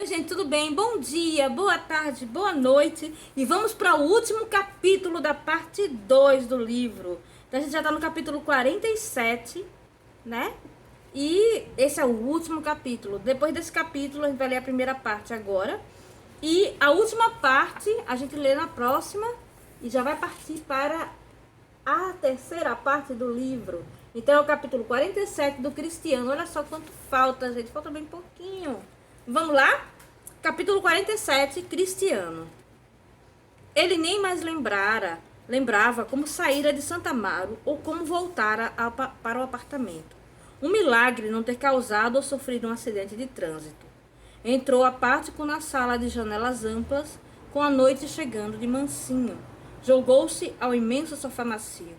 Oi, gente, tudo bem? Bom dia, boa tarde, boa noite. E vamos para o último capítulo da parte 2 do livro. Então a gente já está no capítulo 47, né? E esse é o último capítulo. Depois desse capítulo, a gente vai ler a primeira parte agora. E a última parte a gente lê na próxima e já vai partir para a terceira parte do livro. Então é o capítulo 47 do Cristiano. Olha só quanto falta, gente. Falta bem pouquinho. Vamos lá? Capítulo 47, Cristiano. Ele nem mais lembrava como saíra de Santa Amaro ou como voltara para o apartamento. Um milagre não ter causado ou sofrido um acidente de trânsito. Entrou apático na sala de janelas amplas, com a noite chegando de mansinho. Jogou-se ao imenso sofá macio.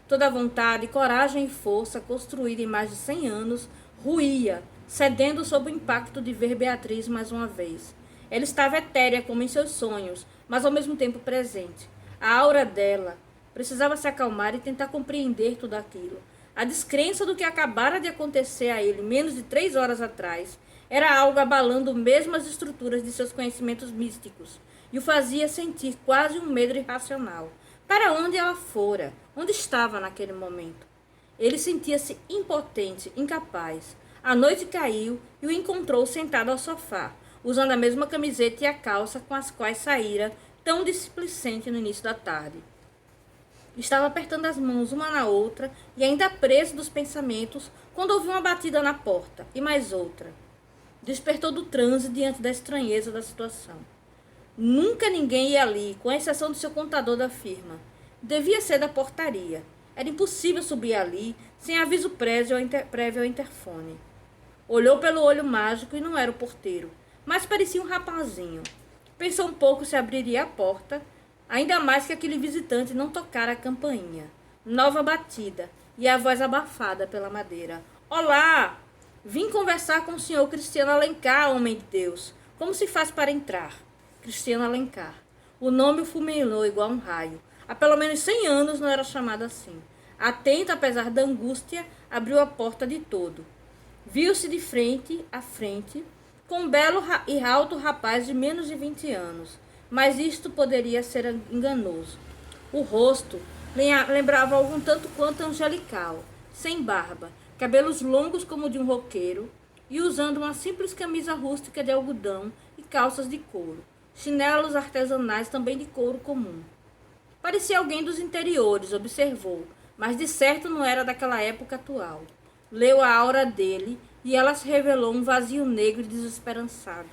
Toda a vontade, coragem e força, construída em mais de 100 anos, ruía, cedendo sob o impacto de ver Beatriz mais uma vez. Ela estava etérea como em seus sonhos, mas ao mesmo tempo presente. A aura dela precisava se acalmar e tentar compreender tudo aquilo. A descrença do que acabara de acontecer a ele menos de 3 horas atrás era algo abalando mesmo as estruturas de seus conhecimentos místicos e o fazia sentir quase um medo irracional. Para onde ela fora? Onde estava naquele momento? Ele sentia-se impotente, incapaz. A noite caiu e o encontrou sentado ao sofá, usando a mesma camiseta e a calça com as quais saíra tão displicente no início da tarde. Estava apertando as mãos uma na outra e ainda preso dos pensamentos quando ouviu uma batida na porta, e mais outra. Despertou do transe diante da estranheza da situação. Nunca ninguém ia ali, com exceção do seu contador da firma. Devia ser da portaria. Era impossível subir ali sem aviso prévio ao interfone. Olhou pelo olho mágico e não era o porteiro, mas parecia um rapazinho. Pensou um pouco se abriria a porta, ainda mais que aquele visitante não tocara a campainha. Nova batida e a voz abafada pela madeira. Olá! Vim conversar com o senhor Cristiano Alencar, homem de Deus. Como se faz para entrar? Cristiano Alencar. O nome o fulminou igual um raio. Há pelo menos 100 anos não era chamado assim. Atento, apesar da angústia, abriu a porta de todo. Viu-se de frente a frente com um belo e alto rapaz de menos de 20 anos. Mas isto poderia ser enganoso. O rosto lembrava algum tanto quanto angelical, sem barba, cabelos longos como de um roqueiro, e usando uma simples camisa rústica de algodão e calças de couro, chinelos artesanais também de couro comum. Parecia alguém dos interiores, observou, mas de certo não era daquela época atual. Leu a aura dele e ela se revelou um vazio negro e desesperançado,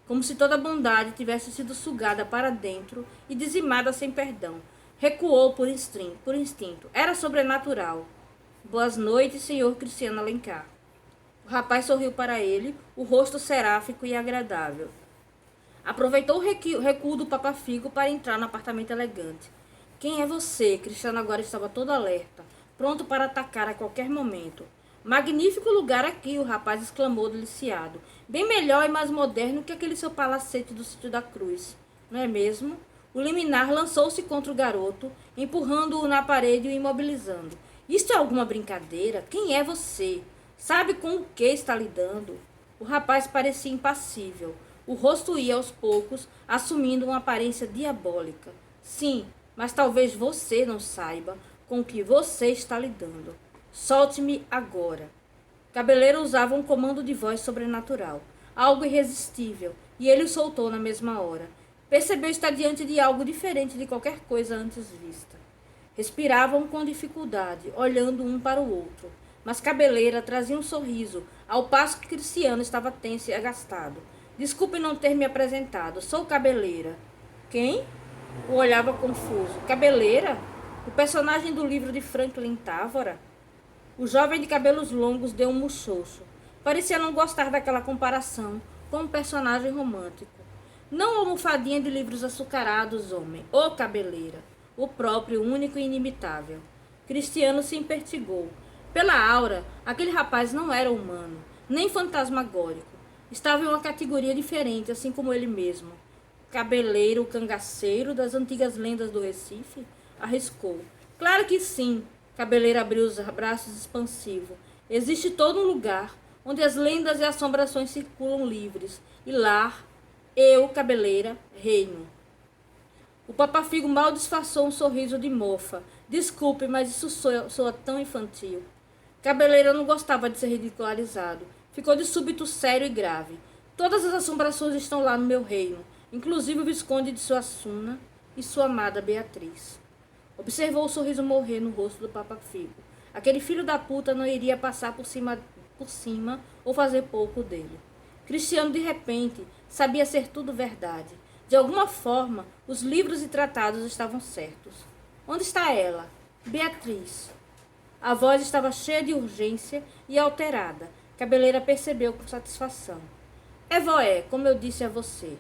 como se toda a bondade tivesse sido sugada para dentro e dizimada sem perdão. Recuou por instinto. Era sobrenatural. Boas noites, senhor Cristiano Alencar. O rapaz sorriu para ele, o rosto seráfico e agradável. Aproveitou o recuo do Papa-Figo para entrar no apartamento elegante. Quem é você? Cristiano agora estava todo alerta, pronto para atacar a qualquer momento. Magnífico lugar aqui, o rapaz exclamou deliciado. Bem melhor e mais moderno que aquele seu palacete do Sítio da Cruz. Não é mesmo? O liminar lançou-se contra o garoto, empurrando-o na parede e o imobilizando. Isto é alguma brincadeira? Quem é você? Sabe com o que está lidando? O rapaz parecia impassível. O rosto ia aos poucos, assumindo uma aparência diabólica. Sim, mas talvez você não saiba com o que você está lidando. Solte-me agora. Cabeleiro usava um comando de voz sobrenatural, algo irresistível, e ele o soltou na mesma hora. Percebeu estar diante de algo diferente de qualquer coisa antes vista. Respiravam com dificuldade, olhando um para o outro, mas Cabeleira trazia um sorriso, ao passo que Cristiano estava tenso e agastado. Desculpe não ter me apresentado, sou Cabeleira. Quem? O olhava confuso. Cabeleira? O personagem do livro de Franklin Távora? O jovem de cabelos longos deu um muxoxo. Parecia não gostar daquela comparação com um personagem romântico. Não almofadinha de livros açucarados, homem. Ô Cabeleira. O próprio, único e inimitável. Cristiano se impertigou. Pela aura, aquele rapaz não era humano, nem fantasmagórico. Estava em uma categoria diferente, assim como ele mesmo. Cabeleiro, o cangaceiro das antigas lendas do Recife? Arriscou. Claro que sim. Cabeleira abriu os braços expansivos. Existe todo um lugar, onde as lendas e assombrações circulam livres, e lar, eu, cabeleira, reino. O Papa Figo mal disfarçou um sorriso de mofa. Desculpe, mas isso soa tão infantil. Cabeleira não gostava de ser ridicularizado. Ficou de súbito sério e grave. Todas as assombrações estão lá no meu reino, inclusive o Visconde de Suassuna e sua amada Beatriz. Observou o sorriso morrer no rosto do Papa Figo. Aquele filho da puta não iria passar por cima ou fazer pouco dele. Cristiano, de repente, sabia ser tudo verdade. De alguma forma, os livros e tratados estavam certos. Onde está ela? Beatriz. A voz estava cheia de urgência e alterada. Cabeleira percebeu com satisfação. Evoé, como eu disse a você.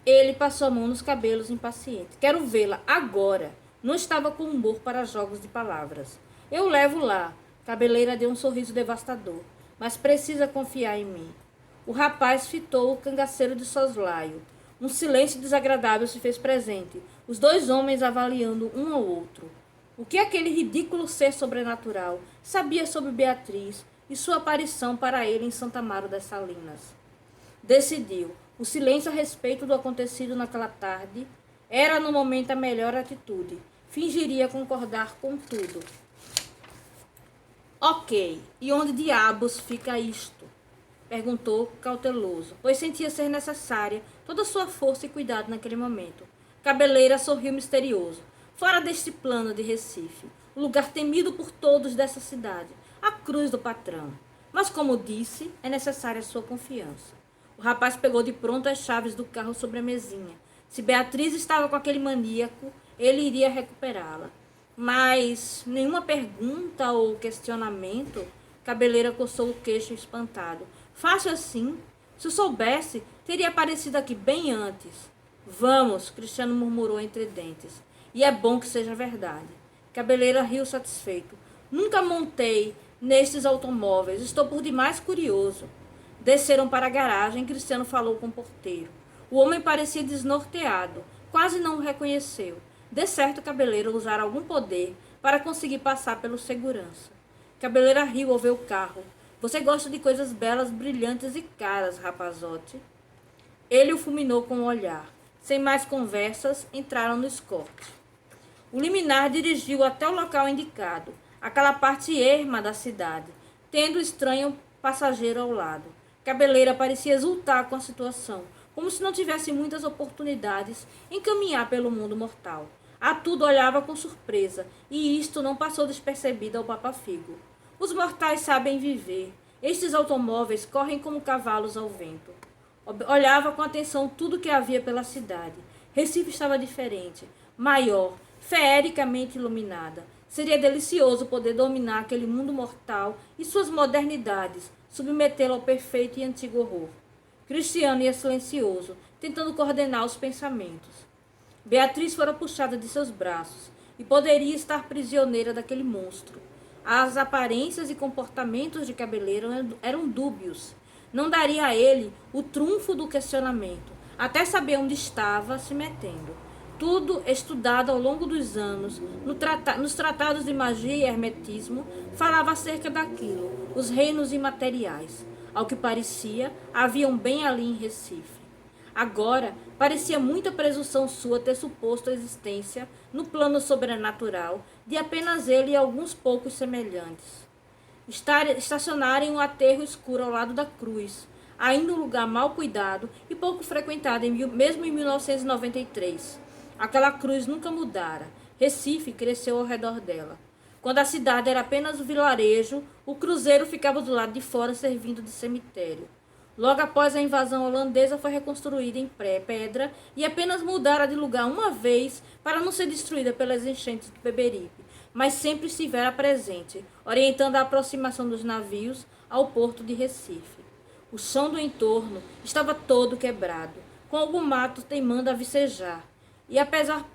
Ele passou a mão nos cabelos impaciente. Quero vê-la agora. Não estava com humor para jogos de palavras. Eu levo lá. Cabeleira deu um sorriso devastador. Mas precisa confiar em mim. O rapaz fitou o cangaceiro de soslaio. Um silêncio desagradável se fez presente. Os dois homens avaliando um ao outro. O que aquele ridículo ser sobrenatural sabia sobre Beatriz e sua aparição para ele em Santa Amaro das Salinas? Decidiu. O silêncio a respeito do acontecido naquela tarde era no momento a melhor atitude. Fingiria concordar com tudo. Ok, e onde diabos fica isto? Perguntou cauteloso, pois sentia ser necessária toda a sua força e cuidado naquele momento. Cabeleira sorriu misterioso. Fora deste plano de Recife, o lugar temido por todos dessa cidade, a cruz do patrão. Mas, como disse, é necessária a sua confiança. O rapaz pegou de pronto as chaves do carro sobre a mesinha. Se Beatriz estava com aquele maníaco, ele iria recuperá-la. Mas nenhuma pergunta ou questionamento. Cabeleira coçou o queixo espantado. Fácil assim? Se eu soubesse, teria aparecido aqui bem antes. Vamos, Cristiano murmurou entre dentes. E é bom que seja verdade. Cabeleira riu satisfeito. Nunca montei nestes automóveis. Estou por demais curioso. Desceram para a garagem. Cristiano falou com o porteiro. O homem parecia desnorteado. Quase não o reconheceu. De certo, Cabeleira usara algum poder para conseguir passar pelo segurança. Cabeleira riu ao ver o carro. Você gosta de coisas belas, brilhantes e caras, rapazote. Ele o fulminou com um olhar. Sem mais conversas, entraram no Escort. O liminar dirigiu até o local indicado, aquela parte erma da cidade, tendo o estranho passageiro ao lado. Cabeleira parecia exultar com a situação, como se não tivesse muitas oportunidades em caminhar pelo mundo mortal. A tudo olhava com surpresa, e isto não passou despercebido ao Papa Figo. Os mortais sabem viver. Estes automóveis correm como cavalos ao vento. Olhava com atenção tudo que havia pela cidade. Recife estava diferente, maior, feericamente iluminada. Seria delicioso poder dominar aquele mundo mortal e suas modernidades, submetê-lo ao perfeito e antigo horror. Cristiano ia silencioso, tentando coordenar os pensamentos. Beatriz fora puxada de seus braços e poderia estar prisioneira daquele monstro. As aparências e comportamentos de Cabeleira eram dúbios. Não daria a ele o trunfo do questionamento, até saber onde estava se metendo. Tudo estudado ao longo dos anos, nos tratados de magia e hermetismo, falava acerca daquilo, os reinos imateriais. Ao que parecia, haviam bem ali em Recife. Agora, parecia muita presunção sua ter suposto a existência, no plano sobrenatural, de apenas ele e alguns poucos semelhantes. Estacionar em um aterro escuro ao lado da cruz, ainda um lugar mal cuidado e pouco frequentado, mesmo em 1993. Aquela cruz nunca mudara. Recife cresceu ao redor dela. Quando a cidade era apenas um vilarejo, o cruzeiro ficava do lado de fora servindo de cemitério. Logo após a invasão holandesa foi reconstruída em pedra e apenas mudara de lugar uma vez para não ser destruída pelas enchentes do Beberibe, mas sempre estivera presente, orientando a aproximação dos navios ao porto de Recife. O chão do entorno estava todo quebrado, com algum mato teimando a vicejar, e apesar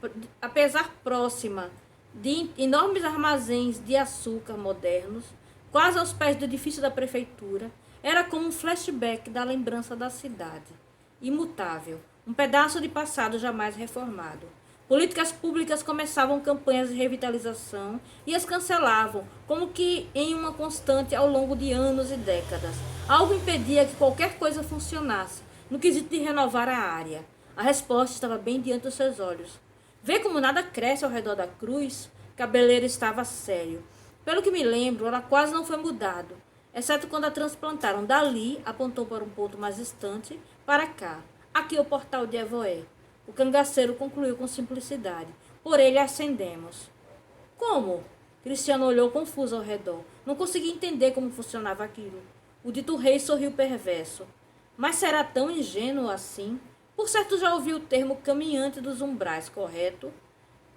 próxima de enormes armazéns de açúcar modernos, quase aos pés do edifício da prefeitura, era como um flashback da lembrança da cidade, imutável, um pedaço de passado jamais reformado. Políticas públicas começavam campanhas de revitalização e as cancelavam, como que em uma constante ao longo de anos e décadas. Algo impedia que qualquer coisa funcionasse, no quesito de renovar a área. A resposta estava bem diante dos seus olhos. Vê como nada cresce ao redor da cruz? Cabeleira estava sério. Pelo que me lembro, ela quase não foi mudada, exceto quando a transplantaram dali, apontou para um ponto mais distante, para cá. Aqui é o portal de Evoé. O cangaceiro concluiu com simplicidade. Por ele ascendemos. Como? Cristiano olhou confuso ao redor. Não conseguia entender como funcionava aquilo. O dito rei sorriu perverso. Mas será tão ingênuo assim? Por certo já ouviu o termo caminhante dos umbrais, correto?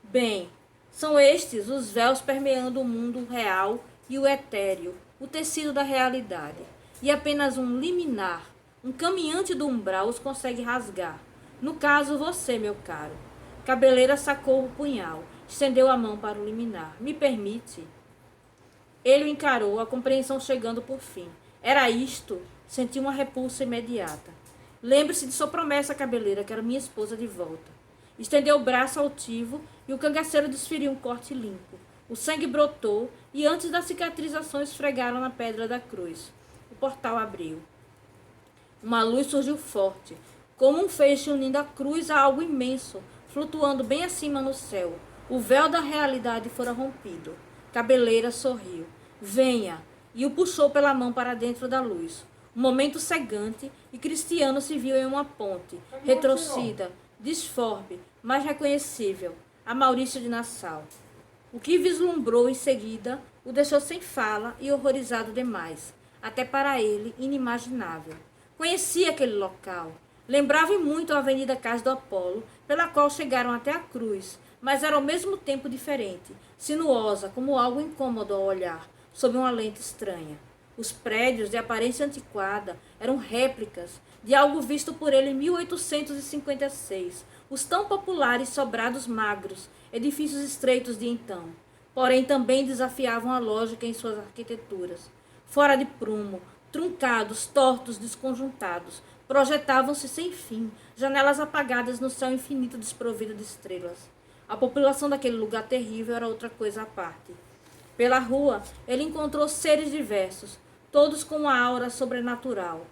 Bem, são estes os véus permeando o mundo real e o etéreo, o tecido da realidade. E apenas um liminar, um caminhante do umbral os consegue rasgar. No caso, você, meu caro. Cabeleira sacou o punhal, estendeu a mão para o liminar. Me permite? Ele o encarou, a compreensão chegando por fim. Era isto? Senti uma repulsa imediata. Lembre-se de sua promessa, Cabeleira, que era minha esposa de volta. Estendeu o braço altivo e o cangaceiro desferiu um corte limpo. O sangue brotou e antes da cicatrização esfregaram na pedra da cruz. O portal abriu. Uma luz surgiu forte, como um feixe unindo a cruz a algo imenso, flutuando bem acima no céu. O véu da realidade fora rompido. Cabeleira sorriu. Venha! E o puxou pela mão para dentro da luz. Um momento cegante, e Cristiano se viu em uma ponte, retrocida, disforme, mas reconhecível, a Maurício de Nassau. O que vislumbrou em seguida o deixou sem fala e horrorizado demais, até para ele inimaginável. Conhecia aquele local. Lembrava muito a Avenida Cais do Apolo, pela qual chegaram até a cruz, mas era ao mesmo tempo diferente, sinuosa, como algo incômodo ao olhar, sob uma lente estranha. Os prédios, de aparência antiquada, eram réplicas de algo visto por ele em 1856, os tão populares sobrados magros, edifícios estreitos de então. Porém, também desafiavam a lógica em suas arquiteturas. Fora de prumo, truncados, tortos, desconjuntados, projetavam-se sem fim, janelas apagadas no céu infinito desprovido de estrelas. A população daquele lugar terrível era outra coisa à parte. Pela rua, ele encontrou seres diversos, todos com uma aura sobrenatural.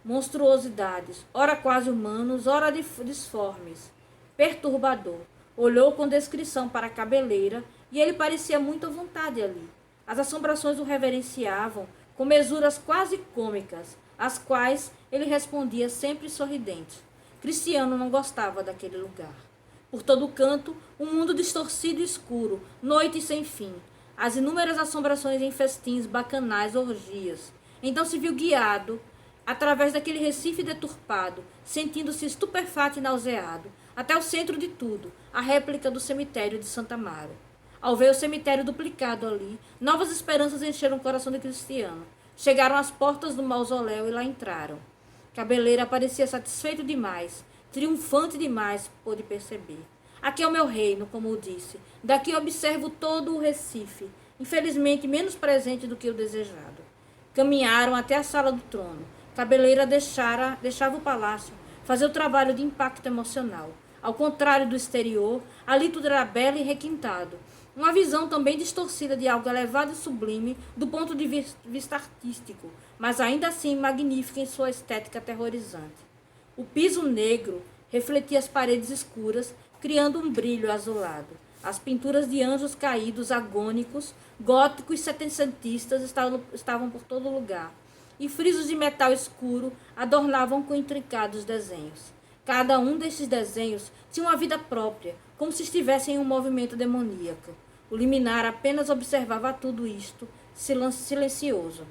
Monstruosidades, ora quase humanos, ora disformes. Perturbador. Olhou com descrição para a Cabeleira e ele parecia muito à vontade ali. As assombrações o reverenciavam com mesuras quase cômicas, às quais ele respondia sempre sorridente. Cristiano não gostava daquele lugar. Por todo canto, um mundo distorcido e escuro, noite sem fim. As inúmeras assombrações em festins, bacanais, orgias. Então se viu guiado, através daquele Recife deturpado, sentindo-se estupefato e nauseado, até o centro de tudo, a réplica do cemitério de Santa Amaro. Ao ver o cemitério duplicado ali, novas esperanças encheram o coração de Cristiano. Chegaram às portas do mausoléu e lá entraram. Cabeleira parecia satisfeito demais, triunfante demais, pôde perceber. Aqui é o meu reino, como disse. Daqui observo todo o Recife, infelizmente menos presente do que o desejado. Caminharam até a sala do trono. Cabeleira deixava o palácio fazer o trabalho de impacto emocional. Ao contrário do exterior, ali tudo era belo e requintado. Uma visão também distorcida de algo elevado e sublime do ponto de vista artístico, mas ainda assim magnífica em sua estética aterrorizante. O piso negro refletia as paredes escuras, criando um brilho azulado. As pinturas de anjos caídos, agônicos, góticos e setecentistas estavam por todo lugar, e frisos de metal escuro adornavam com intrincados desenhos. Cada um destes desenhos tinha uma vida própria, como se estivessem em um movimento demoníaco. O liminar apenas observava tudo isto, silencioso.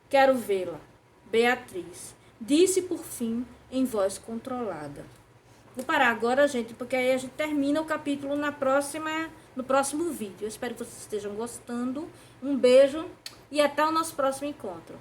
Quero vê-la, Beatriz, disse por fim em voz controlada. Vou parar agora, gente, porque aí a gente termina o capítulo no próximo vídeo. Eu espero que vocês estejam gostando. Um beijo e até o nosso próximo encontro.